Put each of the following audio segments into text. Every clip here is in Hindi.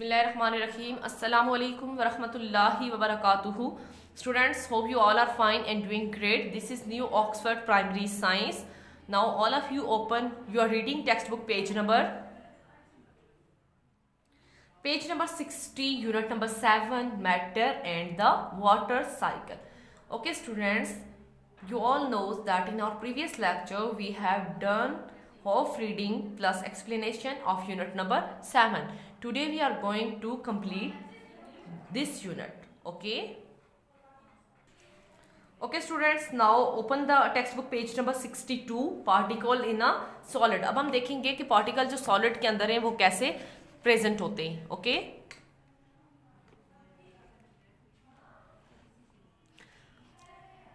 Bismillahirrahmanirrahim. Assalamu alaikum wa rahmatullahi wa barakatuhu. Students, hope you all are fine and doing great. This is New Oxford Primary Science. Now all of you open your reading textbook page number 60, unit number 7, matter and the water cycle. Okay students, you all know that in our previous lecture we have done half reading plus explanation of unit number 7. Today we are going to complete this unit. Okay students, now open the textbook page number 62, particle in a solid. अब हम देखेंगे कि पार्टिकल जो सॉलिड के अंदर है वो कैसे प्रेजेंट होते हैं. Okay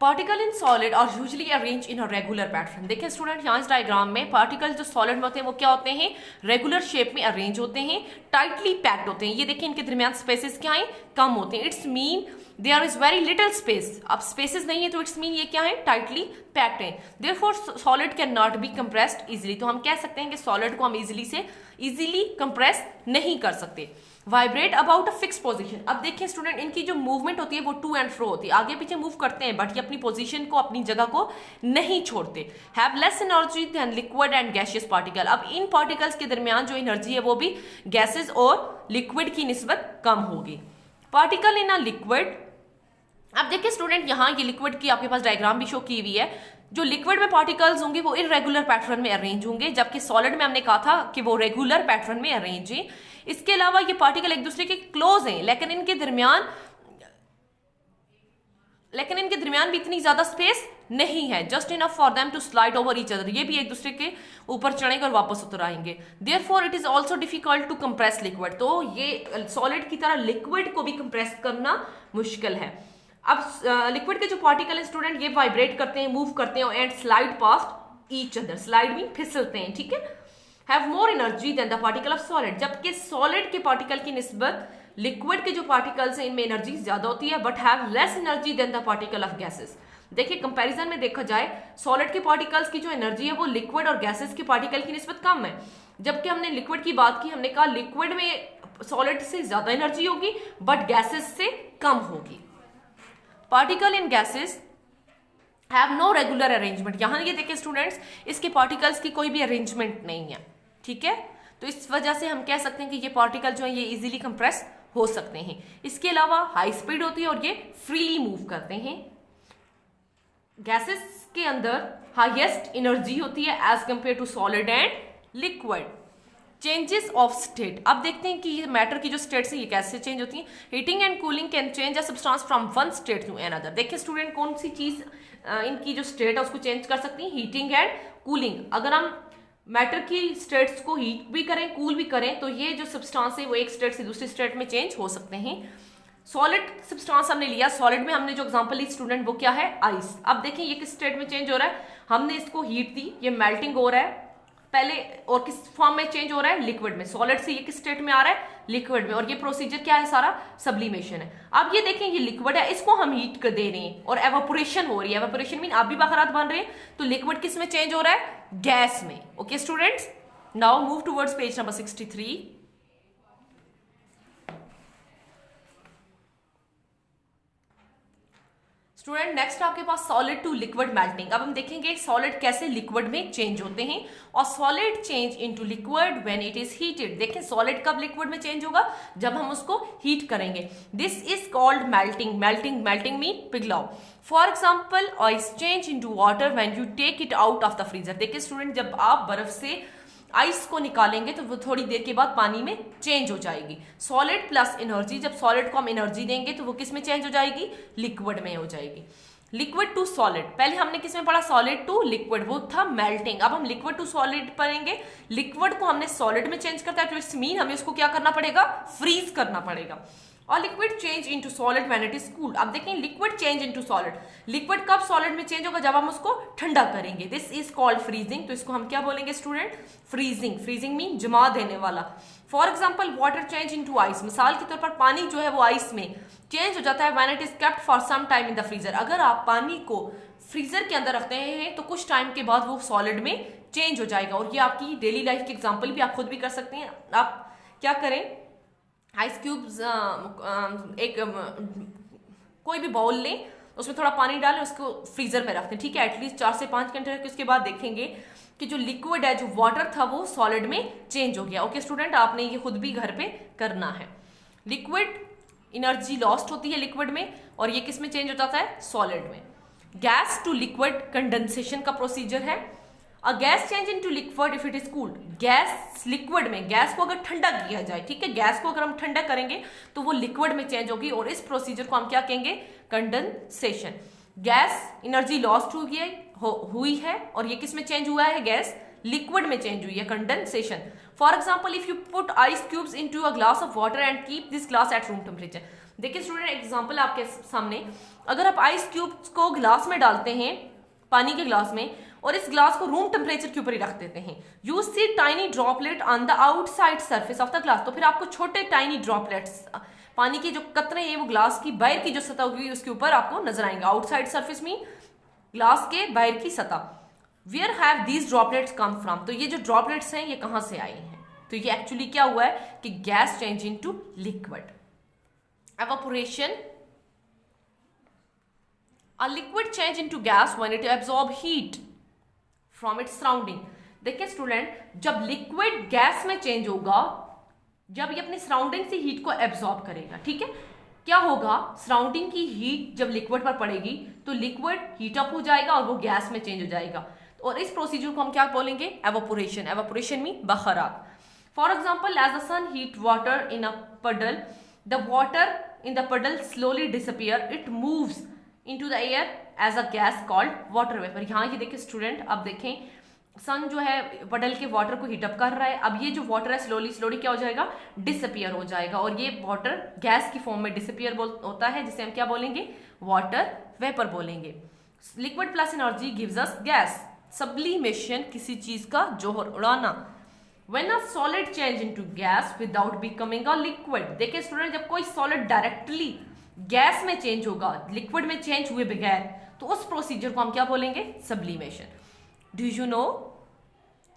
particle in solid are usually arrange in a regular pattern. देखिए स्टूडेंट, यहाँ इस डायग्राम में पार्टिकल जो सॉलिड में होते हैं वो क्या होते हैं, रेगुलर शेप में अरेंज होते हैं, टाइटली पैक्ड होते हैं. ये देखिए इनके दरमियान स्पेसेस क्या है, कम होते हैं. It's mean there is very little space. अब स्पेसेस नहीं है तो इट्स मीन ये क्या है, टाइटली पैक्ड है. Therefore solid can not be compressed easily. तो हम कह सकते हैं कि सॉलिड को हम इजिली कंप्रेस नहीं कर सकते. Vibrate about a fix position. अब देखिए स्टूडेंट, इनकी जो मूवमेंट होती है वो टू एंड फ्रो होती है, आगे पीछे मूव करते हैं, बट ये अपनी पोजीशन को, अपनी जगह को नहीं छोड़ते. Have less energy than liquid and gaseous particle. अब इन पार्टिकल्स के दरमियान जो एनर्जी है वो भी गैसेस और लिक्विड की निस्बत कम होगी. Particle in a liquid. अब देखिए स्टूडेंट, यहाँ ये लिक्विड की आपके पास डायग्राम भी शो की हुई है. जो लिक्विड में पार्टिकल्स होंगे वो इरेगुलर पैटर्न में अरेंज होंगे, जबकि सॉलिड में हमने कहा था कि वो रेगुलर पैटर्न में अरेंज है. इसके अलावा ये पार्टिकल एक दूसरे के क्लोज हैं, लेकिन इनके दरमियान भी इतनी ज्यादा स्पेस नहीं है. Just enough for them to slide over each other. ये भी एक दूसरे के ऊपर चढ़ेंगे और वापस उतर आएंगे. Therefore it is also difficult to compress liquid. तो ये सॉलिड की तरह लिक्विड को भी कंप्रेस करना मुश्किल है. अब लिक्विड के जो पार्टिकल है स्टूडेंट, ये वाइब्रेट करते हैं, मूव करते हैं and slide past each other. Slide mean फिसलते हैं. ठीक है. Have more energy than the particle of solid. जबकि सॉलिड के पार्टिकल की निस्बत लिक्विड के जो पार्टिकल्स हैं इनमें एनर्जी ज्यादा होती है, but have less energy than the particle of gases. देखिए कंपैरिजन में देखा जाए, सॉलिड के पार्टिकल्स की जो एनर्जी है वो लिक्विड और गैसेस के पार्टिकल की निस्बत कम है. जबकि हमने लिक्विड की बात की, हमने कहा लिक्विड में सॉलिड से ज्यादा एनर्जी होगी बट गैसेस से कम होगी. Particle in gases have no regular arrangement. यहां ये देखिए स्टूडेंट्स, इसके पार्टिकल्स की कोई भी अरेंजमेंट नहीं है. ठीक है. तो इस वजह से हम कह सकते हैं कि ये पार्टिकल जो है ये इजीली कंप्रेस हो सकते हैं. इसके अलावा हाई स्पीड होती है और ये फ्रीली मूव करते हैं. गैसेस के अंदर हाईएस्ट एनर्जी होती है as compare to solid and liquid. Changes of state. अब देखते हैं कि ये मैटर की जो स्टेट्स हैं ये कैसे चेंज होती हैं. Heating and cooling can change a substance from one state to another. देखिए स्टूडेंट, कौन सी चीज इनकी जो स्टेट है उसको चेंज कर सकती है, हीटिंग एंड कूलिंग. अगर हम मैटर की स्टेट्स को हीट भी करें, कूल भी करें, तो ये जो सब्सटेंस है वो एक स्टेट से दूसरी स्टेट में चेंज हो सकते हैं. सॉलिड सब्सटेंस हमने लिया, सॉलिड में हमने जो एग्जांपल ली स्टूडेंट वो क्या है, आइस. अब देखिए ये किस स्टेट में चेंज हो रहा है, हमने इसको हीट दी, ये मेल्टिंग हो रहा है पहले, और किस फॉर्म में चेंज हो रहा है, लिक्विड में. सॉलिड से ये किस स्टेट में आ रहा है, लिक्विड में. और ये प्रोसीजर क्या है, सारा सब्लिमेशन है. अब ये देखें ये लिक्विड है, इसको हम हीट कर दे रहे हैं और एवापोरेशन हो रही है. एवापोरेशन मीन आप भी बखरात बन रहे हैं, तो लिक्विड किस में चेंज हो रहा है, गैस में. Okay students, now move towards page number 63. Student next आपके पास सॉलिड टू लिक्विड मेल्टिंग. अब हम देखेंगे सॉलिड कैसे लिक्विड में चेंज होते हैं, और solid change into liquid when it is heated. देखें सॉलिड कब लिक्विड में चेंज होगा, जब हम उसको हीट करेंगे. This is called melting. Melting mean पिघलाव. For example ice change into water when you take it out of the freezer. देखिए स्टूडेंट, जब आप बर्फ से आइस को निकालेंगे तो वो थोड़ी देर के बाद पानी में चेंज हो जाएगी. Solid plus energy. जब सॉलिड को हम एनर्जी देंगे तो वो किस में चेंज हो जाएगी, लिक्विड में हो जाएगी. लिक्विड टू सॉलिड, पहले हमने किस में पढ़ा, सॉलिड टू लिक्विड, वो था मेल्टिंग. अब हम लिक्विड टू सॉलिड पढ़ेंगे. लिक्विड को हमने सॉलिड में चेंज करता है, तो इट्स मीन हमें उसको क्या करना पड़ेगा, फ्रीज करना पड़ेगा. और liquid change into solid when it is cooled. अब देखें liquid change into solid. Liquid कब सॉलिड में चेंज होगा, जब हम उसको ठंडा करेंगे. This is called freezing. तो इसको हम क्या बोलेंगे स्टूडेंट, फ्रीजिंग. फ्रीजिंग मीन जमा देने वाला. For example water change into ice. मिसाल के तौर पर पानी जो है वो आइस में चेंज हो जाता है when it is kept for some time in the freezer. अगर आप पानी को फ्रीजर के अंदर रखते हैं तो कुछ टाइम के बाद वो सॉलिड में चेंज हो जाएगा. और ये आपकी डेली लाइफ की एग्जाम्पल भी आप खुद भी कर सकते हैं. आप क्या करें, आइस क्यूब्स एक कोई भी बाउल लें, उसमें थोड़ा पानी डालें, उसको फ्रीजर में रख दें, ठीक है, एटलीस्ट 4 से 5 घंटे रखें। उसके बाद देखेंगे कि जो लिक्विड है, जो वाटर था, वो सॉलिड में चेंज हो गया। ओके स्टूडेंट, आपने ये खुद भी घर पे करना है। लिक्विड एनर्जी लॉस्ट होती है लिक्विड में, और ये किस में चेंज हो जाता है? सॉलिड में। गैस टू लिक्विड कंडेंसेशन का प्रोसीजर है। A gas change into liquid if it is cooled. Gas liquid में, गैस को अगर ठंडा किया जाए, ठीक है, गैस को अगर हम ठंडा करेंगे तो वो लिक्विड में चेंज होगी, और इस प्रोसीजर को हम क्या कहेंगे? कंडेंसेशन। गैस एनर्जी लॉस्ट हुई है, और ये किस में चेंज हुआ है? गैस लिक्विड में चेंज हुई है, condensation. For example, if you put ice cubes into a glass of water and keep this glass at room temperature. देखिए स्टूडेंट, एग्जाम्पल आपके सामने, अगर आप आइस क्यूब्स को ग्लास में डालते हैं, पानी के ग्लास में, और इस ग्लास को रूम टेम्परेचर के ऊपर ही रख देते हैं, you see tiny droplet on the outside surface of the glass, तो फिर आपको छोटे टाइनी ड्रॉपलेट्स, पानी के जो कतरे हैं वो ग्लास की बाहर की जो सतह होगी उसके ऊपर आपको नजर आएंगे। आउटसाइड सरफेस में ग्लास के बाहर की सतह। Where have these droplets come from, तो ये जो ड्रॉपलेट्स हैं ये कहां से आए हैं? तो ये एक्चुअली क्या हुआ है कि gas change into liquid. Evaporation, a liquid change into gas when it absorb heat from its surrounding। देखिए स्टूडेंट, जब लिक्विड गैस में चेंज होगा, जब ये अपने सराउंडिंग से हीट को एब्जॉर्ब करेगा, ठीक है, क्या होगा? सराउंडिंग की हीट जब लिक्विड पर पड़ेगी तो लिक्विड हीट अप हो जाएगा और वो गैस में चेंज हो जाएगा, और इस प्रोसीजर को हम क्या बोलेंगे? एवापोरेशन। एवापोरेशन में बखरात। For example, as the sun heat water in a puddle, the water in the puddle slowly disappear, it moves into the air as a gas called water vapor। यहाँ ये देखिए स्टूडेंट, अब देखें, सन जो है पडल के वाटर को हीटअप कर रहा है, अब ये जो वाटर है स्लोली स्लोली क्या हो जाएगा? डिसअपियर हो जाएगा, और ये वाटर गैस की फॉर्म में डिसअपियर होता है, जिसे हम क्या बोलेंगे? वाटर वेपर बोलेंगे। Liquid plus energy gives us gas. Sublimation, किसी चीज का जोहर उड़ाना। When a solid change into gas without becoming a liquid। देखिए स्टूडेंट, जब कोई सॉलिड डायरेक्टली गैस में चेंज होगा, लिक्विड में चेंज हुए बगैर, तो उस प्रोसीजर को हम क्या बोलेंगे? Sublimation. Do you know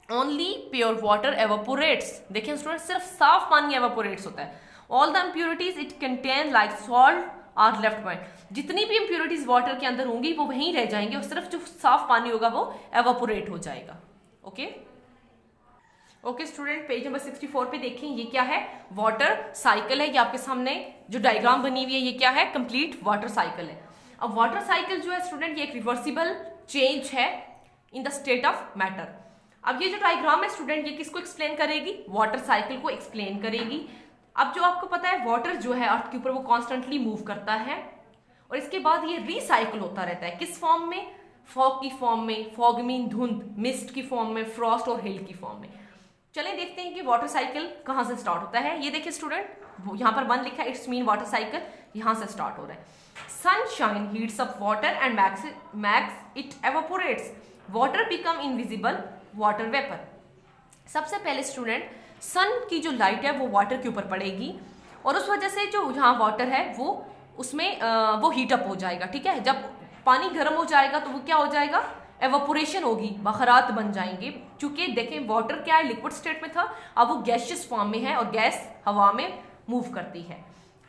only pure water evaporates. देखिए स्टूडेंट, सिर्फ साफ पानी एवापोरेट्स होता है। All the impurities it contain like salt are left behind. जितनी भी इम्प्योरिटीज वाटर के अंदर होंगी वो वहीं रह जाएंगे, और सिर्फ जो साफ पानी होगा वो एवापोरेट हो जाएगा। ओके स्टूडेंट, पेज नंबर 64 पे देखें, ये क्या है? वाटर साइकिल है। ये आपके सामने जो डायग्राम बनी हुई है, ये क्या है? कंप्लीट वाटर साइकिल है। अब वाटर साइकिल जो है स्टूडेंट, ये एक रिवर्सिबल चेंज है इन द स्टेट ऑफ मैटर। अब ये जो डायग्राम है स्टूडेंट, ये किसको एक्सप्लेन करेगी? वाटर साइकिल को एक्सप्लेन करेगी। अब जो आपको पता है, वाटर जो है अर्थ के ऊपर वो कॉन्स्टेंटली मूव करता है, और इसके बाद ये रिसाइकिल होता रहता है। किस फॉर्म में? फॉग की फॉर्म में, फॉग मीन धुंध, मिस्ट की फॉर्म में, फ्रॉस्ट और हेल की फॉर्म में। चलिए देखते हैं कि वाटर साइकिल कहां से स्टार्ट होता है। ये देखिए स्टूडेंट, यहां पर 1 लिखा है, इट्स मीन वाटर साइकिल यहां से स्टार्ट हो रहा है। Sunshine heats up water and makes it evaporates, water become invisible water vapour. सबसे पहले स्टूडेंट, सन की जो लाइट है वो वाटर के ऊपर पड़ेगी, और उस वजह से जो यहाँ वाटर है वो उसमें वो हीटअप हो जाएगा, ठीक है। जब पानी गर्म हो जाएगा तो वो क्या हो जाएगा? एवापोरेशन होगी, बखरात बन जाएंगे। चूंकि देखें वाटर क्या है? लिक्विड स्टेट में था, अब वो गैसियस फॉर्म में है, और गैस हवा में मूव करती है।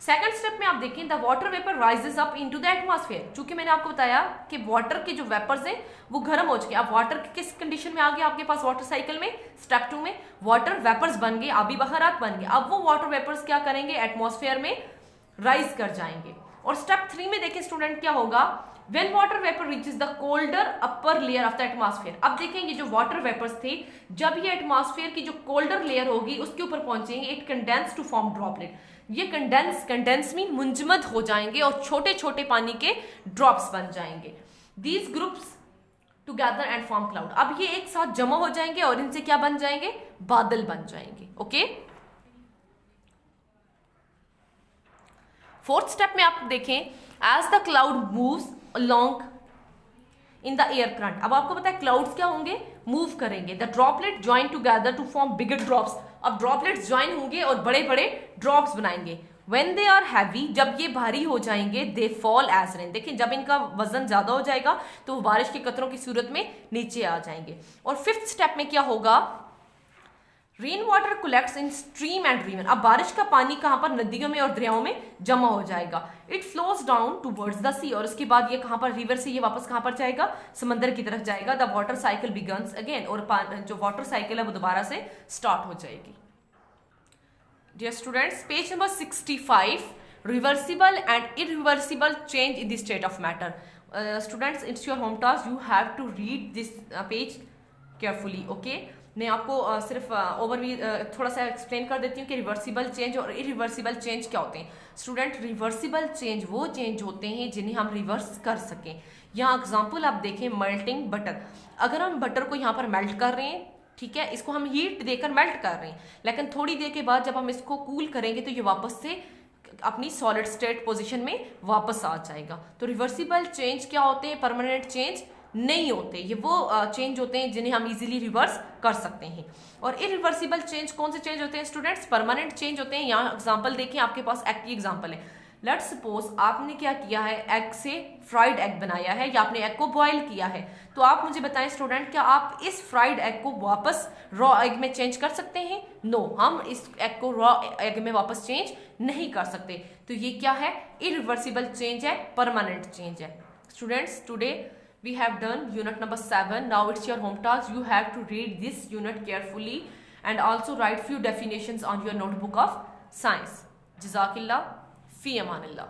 सेकंड स्टेप में आप देखें, the water vapour rises up into the atmosphere. चूंकि मैंने आपको बताया कि वाटर के जो वेपर्स हैं वो गर्म हो चुके। अब वाटर किस कंडीशन में आ गया आपके पास वाटर साइकिल में? स्टेप 2 में वाटर वेपर्स बन गए, अभी बखरात बन गए। अब वो वाटर वेपर्स क्या करेंगे? एटमॉस्फेयर में राइज कर जाएंगे। और स्टेप 3 में देखें स्टूडेंट, क्या होगा? When water vapor reaches the colder upper layer of the atmosphere। अब देखेंगे जो वाटर वेपर्स थे, जब ये एटमॉस्फेयर की जो कोल्डर लेयर होगी उसके ऊपर पहुंचेंगे, it condense to form droplet. ये कंडेंस मीन मुंजमद हो जाएंगे और छोटे छोटे पानी के ड्रॉप्स बन जाएंगे। These groups together and form cloud। अब ये एक साथ जमा हो जाएंगे और इनसे क्या बन जाएंगे? बादल बन जाएंगे। ओके, फोर्थ स्टेप में आप देखें, as the cloud moves along in the air current। अब आपको पता है क्लाउड्स क्या होंगे? मूव करेंगे। The droplet join together to form bigger drops. अब ड्रॉपलेट्स ज्वाइन होंगे और बड़े बड़े ड्रॉप्स बनाएंगे। व्हेन दे आर हैवी, जब ये भारी हो जाएंगे, दे फॉल एज रेन। देखिए जब इनका वजन ज्यादा हो जाएगा तो वो बारिश के कतरों की सूरत में नीचे आ जाएंगे। और फिफ्थ स्टेप में क्या होगा? Rain water collects in stream and river. अब बारिश का पानी कहाँ पर, नदियों में और दरियाओं में जमा हो जाएगा। It flows down towards the sea, और उसके बाद ये कहाँ पर, रिवर से ये वापस कहाँ पर जाएगा, समंदर की तरफ जाएगा। The water cycle begins again, और जो वाटर साइकिल है वो दोबारा से स्टार्ट हो जाएगी। Dear students, page number 65, reversible and irreversible change in the state of matter. Students, it's your home task, you have to read this page carefully. Okay, मैं आपको सिर्फ ओवरव्यू थोड़ा सा एक्सप्लेन कर देती हूँ कि रिवर्सिबल चेंज और इरिवर्सिबल चेंज क्या होते हैं। स्टूडेंट, रिवर्सिबल चेंज वो चेंज होते हैं जिन्हें हम रिवर्स कर सकें। यहाँ एग्जांपल आप देखें, मेल्टिंग बटर। अगर हम बटर को यहाँ पर मेल्ट कर रहे हैं, ठीक है, इसको हम हीट देकर मेल्ट कर रहे हैं, लेकिन थोड़ी देर के बाद जब हम इसको कूल करेंगे तो ये वापस से अपनी सॉलिड स्टेट पोजीशन में वापस आ जाएगा। तो रिवर्सिबल चेंज क्या होते हैं, परमानेंट चेंज नहीं होते, ये वो चेंज होते हैं जिन्हें हम इजीली रिवर्स कर सकते हैं। और इरिवर्सिबल चेंज कौन से चेंज होते हैं स्टूडेंट्स, परमानेंट चेंज होते हैं। यहाँ एग्जांपल देखिए, आपके पास एग की एग्जांपल है। लेट्स सपोज आपने क्या किया है, एग से फ्राइड एग बनाया है या आपने एग को बॉयल किया है, तो आप मुझे बताएं स्टूडेंट, क्या आप इस फ्राइड एग को वापस रॉ एग में चेंज कर सकते हैं? नो, हम इस एग को रॉ एग में वापस चेंज नहीं कर सकते। तो ये क्या है, इरिवर्सिबल चेंज है, परमानेंट चेंज है। Students, today we have done unit number 7. Now it's your home task, you have to read this unit carefully and also write few definitions on your notebook of science. Jazakillah, fi amanillah.